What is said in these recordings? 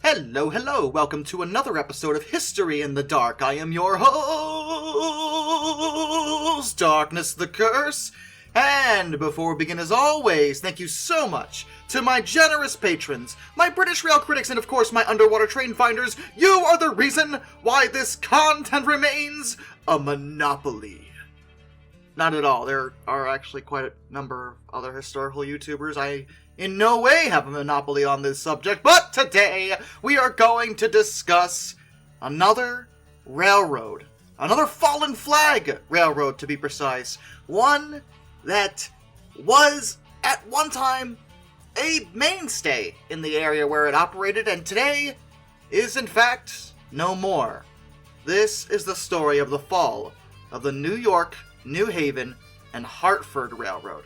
Hello, welcome to another episode of History in the Dark. I am your host, Darkness the Curse. And before we begin, as always, thank you so much to my generous patrons, my British rail critics, and of course my underwater train finders. You are the reason why this content remains a monopoly. Not at all. There are actually quite a number of other historical YouTubers. I in no way have a monopoly on this subject, but today we are going to discuss another railroad. Another fallen flag railroad, to be precise. One that was, at one time, a mainstay in the area where it operated, and today is, in fact, no more. This is the story of the fall of the New York, New Haven, and Hartford Railroad.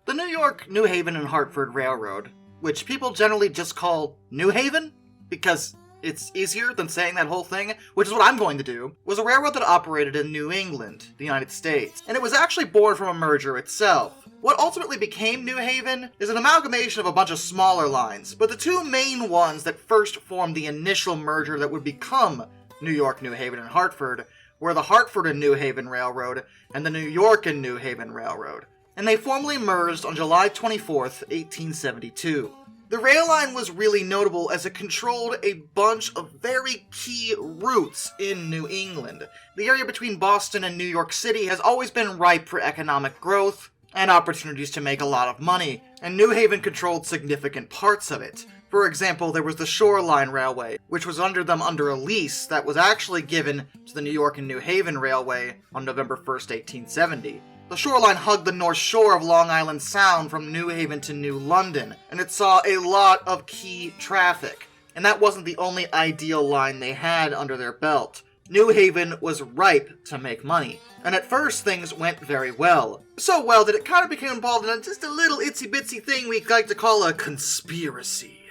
The New York, New Haven, and Hartford Railroad, which people generally just call New Haven, because it's easier than saying that whole thing, which is what I'm going to do, was a railroad that operated in New England, the United States, and it was actually born from a merger itself. What ultimately became New Haven is an amalgamation of a bunch of smaller lines, but the two main ones that first formed the initial merger that would become New York, New Haven, and Hartford were the Hartford and New Haven Railroad and the New York and New Haven Railroad, and they formally merged on July 24th, 1872. The rail line was really notable as it controlled a bunch of very key routes in New England. The area between Boston and New York City has always been ripe for economic growth and opportunities to make a lot of money, and New Haven controlled significant parts of it. For example, there was the Shoreline Railway, which was under a lease that was actually given to the New York and New Haven Railway on November 1st, 1870. The shoreline hugged the north shore of Long Island Sound from New Haven to New London, and it saw a lot of key traffic. And that wasn't the only ideal line they had under their belt. New Haven was ripe to make money, and at first things went very well. So well that it kind of became involved in just a little itsy-bitsy thing we like to call a conspiracy.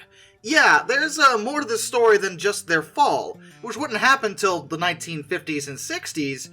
Yeah, there's more to this story than just their fall, which wouldn't happen till the 1950s and 60s,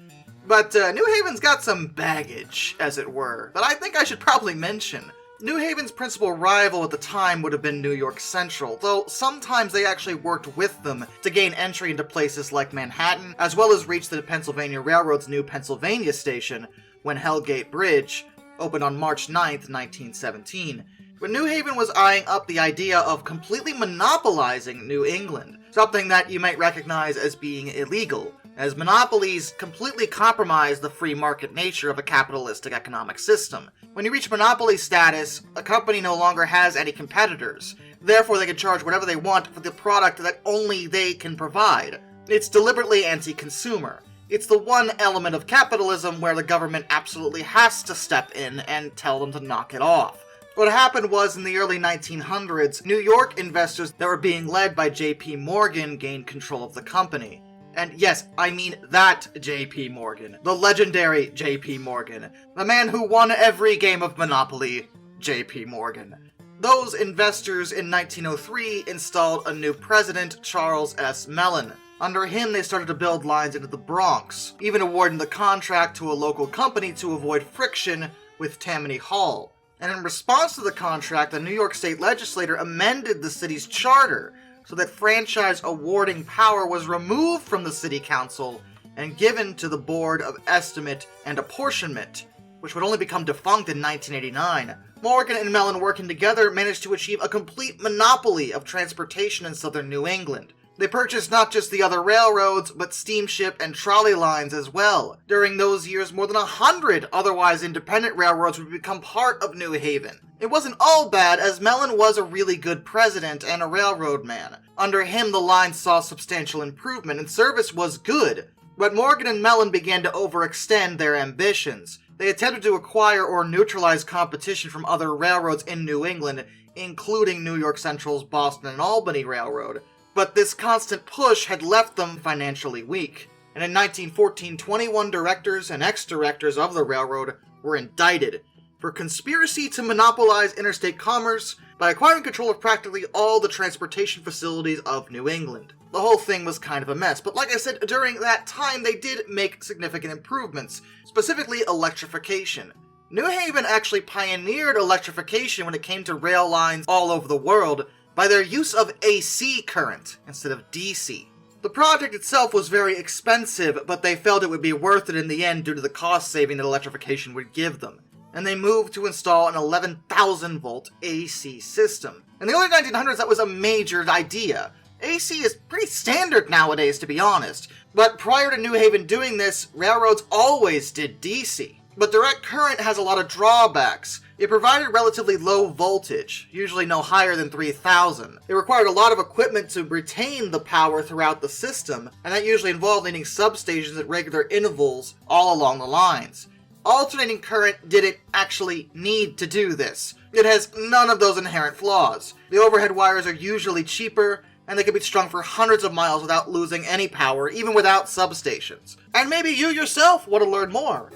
but New Haven's got some baggage, as it were, that I think I should probably mention. New Haven's principal rival at the time would have been New York Central, though sometimes they actually worked with them to gain entry into places like Manhattan, as well as reach the Pennsylvania Railroad's new Pennsylvania station when Hellgate Bridge opened on March 9th, 1917. But New Haven was eyeing up the idea of completely monopolizing New England, something that you might recognize as being illegal, as monopolies completely compromise the free market nature of a capitalistic economic system. When you reach monopoly status, a company no longer has any competitors. Therefore, they can charge whatever they want for the product that only they can provide. It's deliberately anti-consumer. It's the one element of capitalism where the government absolutely has to step in and tell them to knock it off. What happened was, in the early 1900s, New York investors that were being led by J.P. Morgan gained control of the company. And yes, I mean that J.P. Morgan. The legendary J.P. Morgan. The man who won every game of Monopoly, J.P. Morgan. Those investors in 1903 installed a new president, Charles S. Mellon. Under him, they started to build lines into the Bronx, even awarding the contract to a local company to avoid friction with Tammany Hall. And in response to the contract, the New York State Legislature amended the city's charter so that franchise awarding power was removed from the city council and given to the Board of Estimate and Apportionment, which would only become defunct in 1989. Morgan and Mellon, working together, managed to achieve a complete monopoly of transportation in southern New England. They purchased not just the other railroads, but steamship and trolley lines as well. During those years, more than 100 otherwise independent railroads would become part of New Haven. It wasn't all bad, as Mellon was a really good president and a railroad man. Under him, the line saw substantial improvement, and service was good. But Morgan and Mellon began to overextend their ambitions. They attempted to acquire or neutralize competition from other railroads in New England, including New York Central's Boston and Albany Railroad. But this constant push had left them financially weak. And in 1914, 21 directors and ex-directors of the railroad were indicted for conspiracy to monopolize interstate commerce by acquiring control of practically all the transportation facilities of New England. The whole thing was kind of a mess, but like I said, during that time they did make significant improvements, specifically electrification. New Haven actually pioneered electrification when it came to rail lines all over the world by their use of AC current instead of DC. The project itself was very expensive, but they felt it would be worth it in the end due to the cost saving that electrification would give them, and they moved to install an 11,000 volt AC system. In the early 1900s, that was a major idea. AC is pretty standard nowadays, to be honest, but prior to New Haven doing this, railroads always did DC. But direct current has a lot of drawbacks. It provided relatively low voltage, usually no higher than 3,000. It required a lot of equipment to retain the power throughout the system, and that usually involved needing substations at regular intervals all along the lines. Alternating current didn't actually need to do this. It has none of those inherent flaws. The overhead wires are usually cheaper, and they can be strung for hundreds of miles without losing any power, even without substations. And maybe you yourself want to learn more.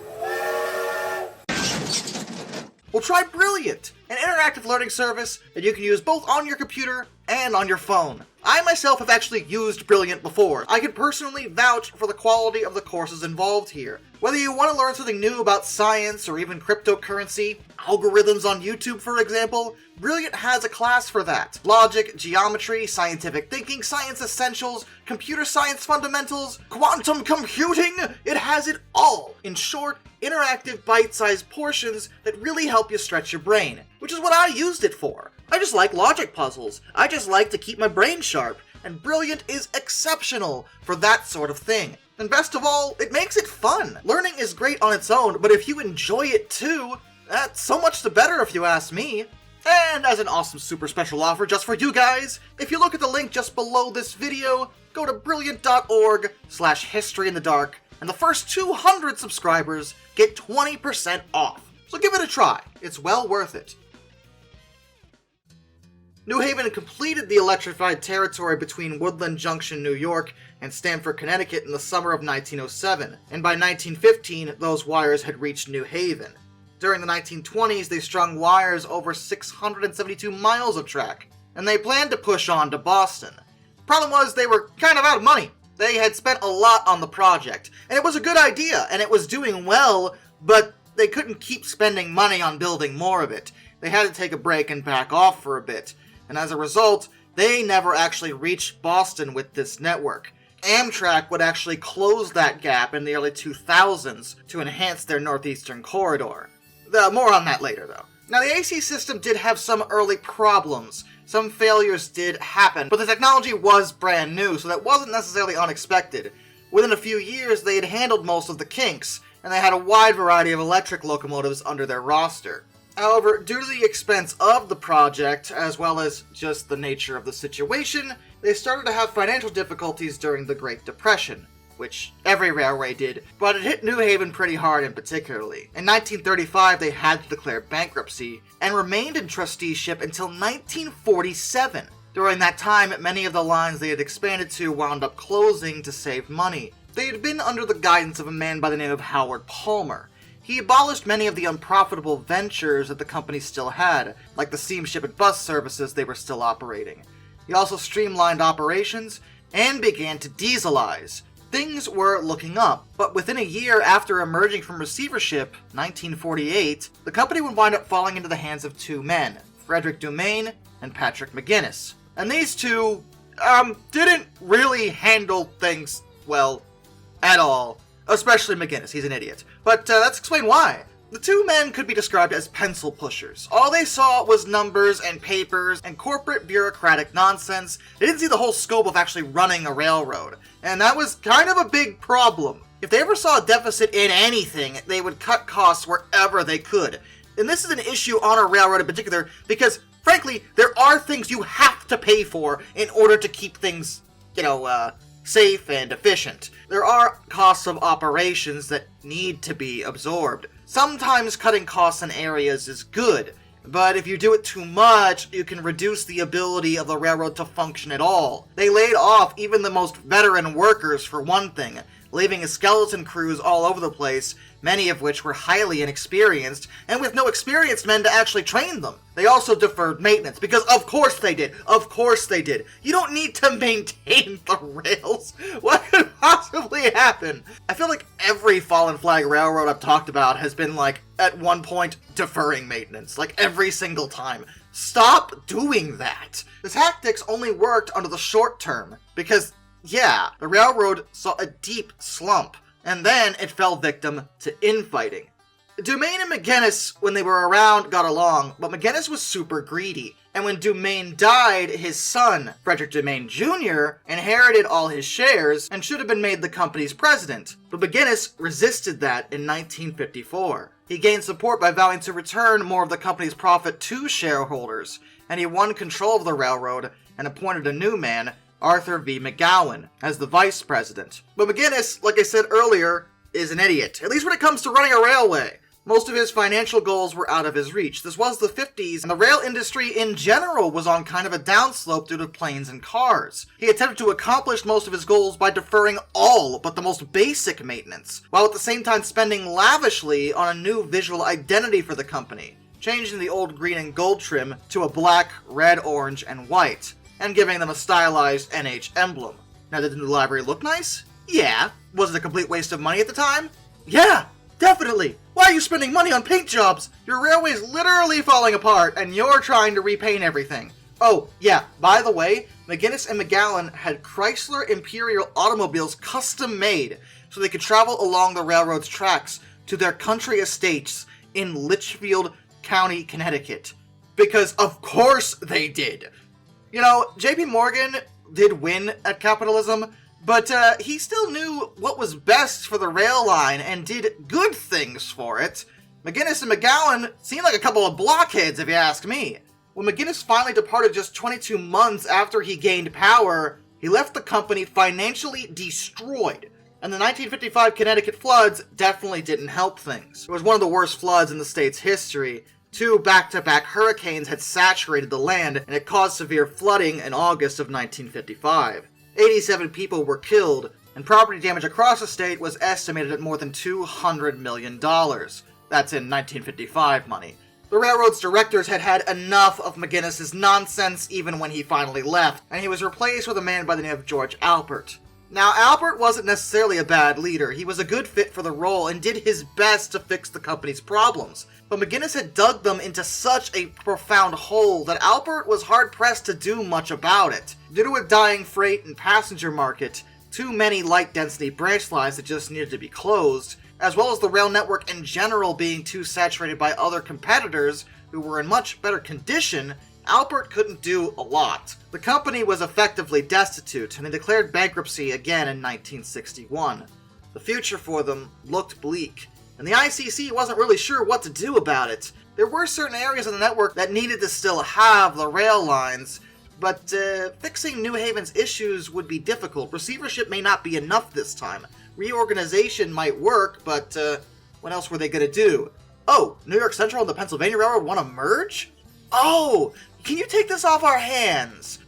Well, try Brilliant, an interactive learning service that you can use both on your computer and on your phone. I myself have actually used Brilliant before. I can personally vouch for the quality of the courses involved here. Whether you want to learn something new about science or even cryptocurrency, algorithms on YouTube for example, Brilliant has a class for that. Logic, geometry, scientific thinking, science essentials, computer science fundamentals, quantum computing, it has it all in short, interactive, bite-sized portions that really help you stretch your brain, which is what I used it for. I just like logic puzzles. I just like to keep my brain sharp, and Brilliant is exceptional for that sort of thing. And best of all, it makes it fun. Learning is great on its own, but if you enjoy it too, that's so much the better if you ask me. And as an awesome super special offer just for you guys, if you look at the link just below this video, go to brilliant.org/historyinthedark, and the first 200 subscribers get 20% off. So give it a try. It's well worth it. New Haven completed the electrified territory between Woodland Junction, New York, and Stamford, Connecticut in the summer of 1907, and by 1915, those wires had reached New Haven. During the 1920s, they strung wires over 672 miles of track, and they planned to push on to Boston. Problem was, they were kind of out of money. They had spent a lot on the project, and it was a good idea, and it was doing well, but they couldn't keep spending money on building more of it. They had to take a break and back off for a bit, and as a result, they never actually reached Boston with this network. Amtrak would actually close that gap in the early 2000s to enhance their northeastern corridor. More on that later, though. Now, the AC system did have some early problems. Some failures did happen, but the technology was brand new, so that wasn't necessarily unexpected. Within a few years, they had handled most of the kinks, and they had a wide variety of electric locomotives under their roster. However, due to the expense of the project, as well as just the nature of the situation, they started to have financial difficulties during the Great Depression, which every railway did, but it hit New Haven pretty hard in particularly. In 1935, they had to declare bankruptcy, and remained in trusteeship until 1947. During that time, many of the lines they had expanded to wound up closing to save money. They had been under the guidance of a man by the name of Howard Palmer. He abolished many of the unprofitable ventures that the company still had, like the steamship and bus services they were still operating. He also streamlined operations and began to dieselize. Things were looking up, but within a year after emerging from receivership, 1948, the company would wind up falling into the hands of two men, Frederick Dumaine and Patrick McGinnis. And these two, didn't really handle things well at all. Especially McGinnis, he's an idiot. But let's explain why. The two men could be described as pencil pushers. All they saw was numbers and papers and corporate bureaucratic nonsense. They didn't see the whole scope of actually running a railroad. And that was kind of a big problem. If they ever saw a deficit in anything, they would cut costs wherever they could. And this is an issue on a railroad in particular because, frankly, there are things you have to pay for in order to keep things, safe and efficient. There are costs of operations that need to be absorbed. Sometimes cutting costs in areas is good, but if you do it too much, you can reduce the ability of the railroad to function at all. They laid off even the most veteran workers for one thing, leaving skeleton crews all over the place, many of which were highly inexperienced, and with no experienced men to actually train them. They also deferred maintenance, because of course they did. Of course they did. You don't need to maintain the rails. What could possibly happen? I feel like every fallen flag railroad I've talked about has been, like, at one point, deferring maintenance. Like, every single time. Stop doing that. The tactics only worked under the short term, because, yeah, the railroad saw a deep slump, and then it fell victim to infighting. Dumaine and McGinnis, when they were around, got along, but McGinnis was super greedy, and when Dumaine died, his son, Frederick Dumaine Jr., inherited all his shares and should have been made the company's president, but McGinnis resisted that in 1954. He gained support by vowing to return more of the company's profit to shareholders, and he won control of the railroad and appointed a new man, Arthur V. McGowan, as the vice president. But McGinnis, like I said earlier, is an idiot, at least when it comes to running a railway. Most of his financial goals were out of his reach. This was the 50s, and the rail industry in general was on kind of a downslope due to planes and cars. He attempted to accomplish most of his goals by deferring all but the most basic maintenance, while at the same time spending lavishly on a new visual identity for the company, changing the old green and gold trim to a black, red, orange, and white, and giving them a stylized NH emblem. Now, did the new library look nice? Yeah. Was it a complete waste of money at the time? Yeah, definitely. Why are you spending money on paint jobs? Your railway's literally falling apart, and you're trying to repaint everything. Oh, yeah, by the way, McGinnis and McGowan had Chrysler Imperial automobiles custom-made so they could travel along the railroad's tracks to their country estates in Litchfield County, Connecticut. Because of course they did. You know, J.P. Morgan did win at capitalism, but he still knew what was best for the rail line and did good things for it. McGinnis and McGowan seemed like a couple of blockheads, if you ask me. When McGinnis finally departed just 22 months after he gained power, he left the company financially destroyed. And the 1955 Connecticut floods definitely didn't help things. It was one of the worst floods in the state's history. 2 back-to-back hurricanes had saturated the land, and it caused severe flooding in August of 1955. 87 people were killed, and property damage across the state was estimated at more than $200 million. That's in 1955 money. The railroad's directors had had enough of McGinnis's nonsense even when he finally left, and he was replaced with a man by the name of George Alpert. Now, Alpert wasn't necessarily a bad leader. He was a good fit for the role and did his best to fix the company's problems. But McGinnis had dug them into such a profound hole that Alpert was hard-pressed to do much about it. Due to a dying freight and passenger market, too many light-density branch lines that just needed to be closed, as well as the rail network in general being too saturated by other competitors who were in much better condition, Alpert couldn't do a lot. The company was effectively destitute, and they declared bankruptcy again in 1961. The future for them looked bleak, and the ICC wasn't really sure what to do about it. There were certain areas of the network that needed to still have the rail lines, but fixing New Haven's issues would be difficult. Receivership may not be enough this time. Reorganization might work, but what else were they going to do? Oh, New York Central and the Pennsylvania Railroad want to merge? Oh, can you take this off our hands?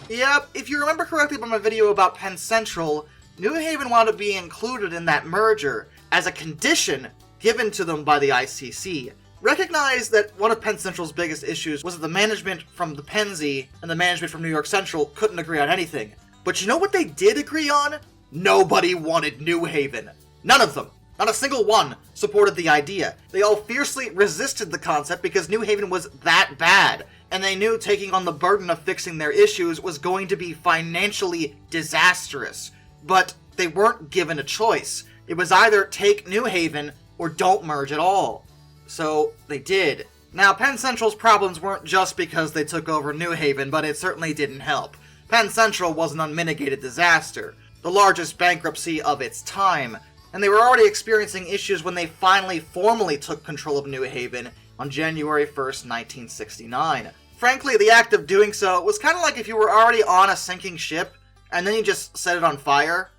Yep, if you remember correctly from my video about Penn Central, New Haven wanted to be included in that merger as a condition given to them by the ICC. Recognize that one of Penn Central's biggest issues was that the management from the Pennsy and the management from New York Central couldn't agree on anything. But you know what they did agree on? Nobody wanted New Haven. None of them. Not a single one supported the idea. They all fiercely resisted the concept because New Haven was that bad, and they knew taking on the burden of fixing their issues was going to be financially disastrous. But they weren't given a choice. It was either take New Haven or don't merge at all. So they did. Now, Penn Central's problems weren't just because they took over New Haven, but it certainly didn't help. Penn Central was an unmitigated disaster, the largest bankruptcy of its time, and they were already experiencing issues when they finally formally took control of New Haven on January 1st, 1969. Frankly, the act of doing so was kind of like if you were already on a sinking ship, and then you just set it on fire.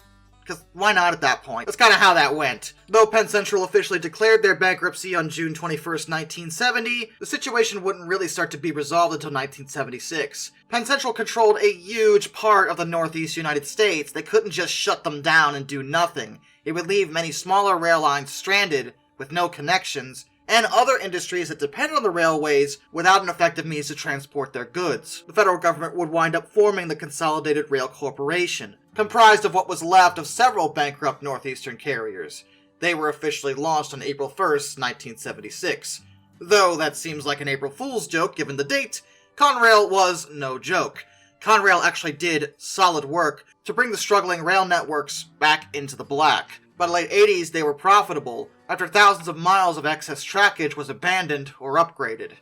because why not at that point? That's kind of how that went. Though Penn Central officially declared their bankruptcy on June 21st, 1970, the situation wouldn't really start to be resolved until 1976. Penn Central controlled a huge part of the Northeast United States. They couldn't just shut them down and do nothing. It would leave many smaller rail lines stranded, with no connections, and other industries that depended on the railways without an effective means to transport their goods. The federal government would wind up forming the Consolidated Rail Corporation, comprised of what was left of several bankrupt northeastern carriers. They were officially launched on April 1st, 1976. Though that seems like an April Fool's joke given the date, Conrail was no joke. Conrail actually did solid work to bring the struggling rail networks back into the black. By the late 80s, they were profitable, after thousands of miles of excess trackage was abandoned or upgraded.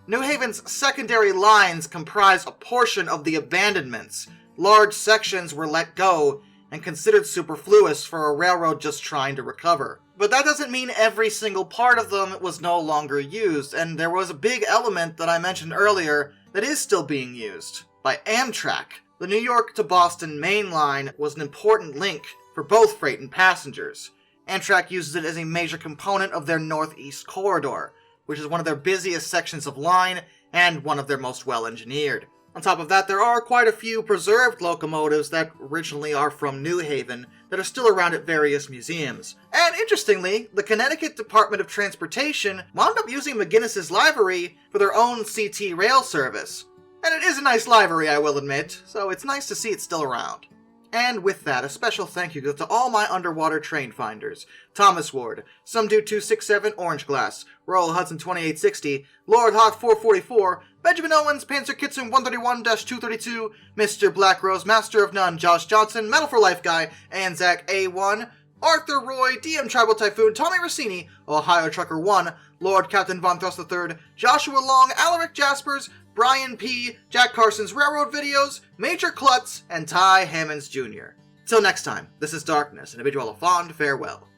New Haven's secondary lines comprise a portion of the abandonments. Large sections were let go and considered superfluous for a railroad just trying to recover. But that doesn't mean every single part of them was no longer used, and there was a big element that I mentioned earlier that is still being used, by Amtrak. The New York to Boston main line was an important link for both freight and passengers. Amtrak uses it as a major component of their Northeast Corridor, which is one of their busiest sections of line and one of their most well-engineered. On top of that, there are quite a few preserved locomotives that originally are from New Haven that are still around at various museums. And interestingly, the Connecticut Department of Transportation wound up using McGuinness's livery for their own CT rail service. And it is a nice livery, I will admit, so it's nice to see it still around. And with that, a special thank you to all my underwater train finders. Thomas Ward, Somedo267 Orange Glass, Royal Hudson 2860, Lord Hawk 444, Benjamin Owens, Panzer Kitson 131-232, Mr. Black Rose, Master of None, Josh Johnson, Metal for Life Guy, Anzac A1, Arthur Roy, DM Tribal Typhoon, Tommy Rossini, Ohio Trucker 1, Lord Captain Von Thrust III, Joshua Long, Alaric Jaspers, Brian P., Jack Carson's Railroad Videos, Major Klutz, and Ty Hammonds Jr. Till next time, this is Darkness, and I bid you all a fond farewell.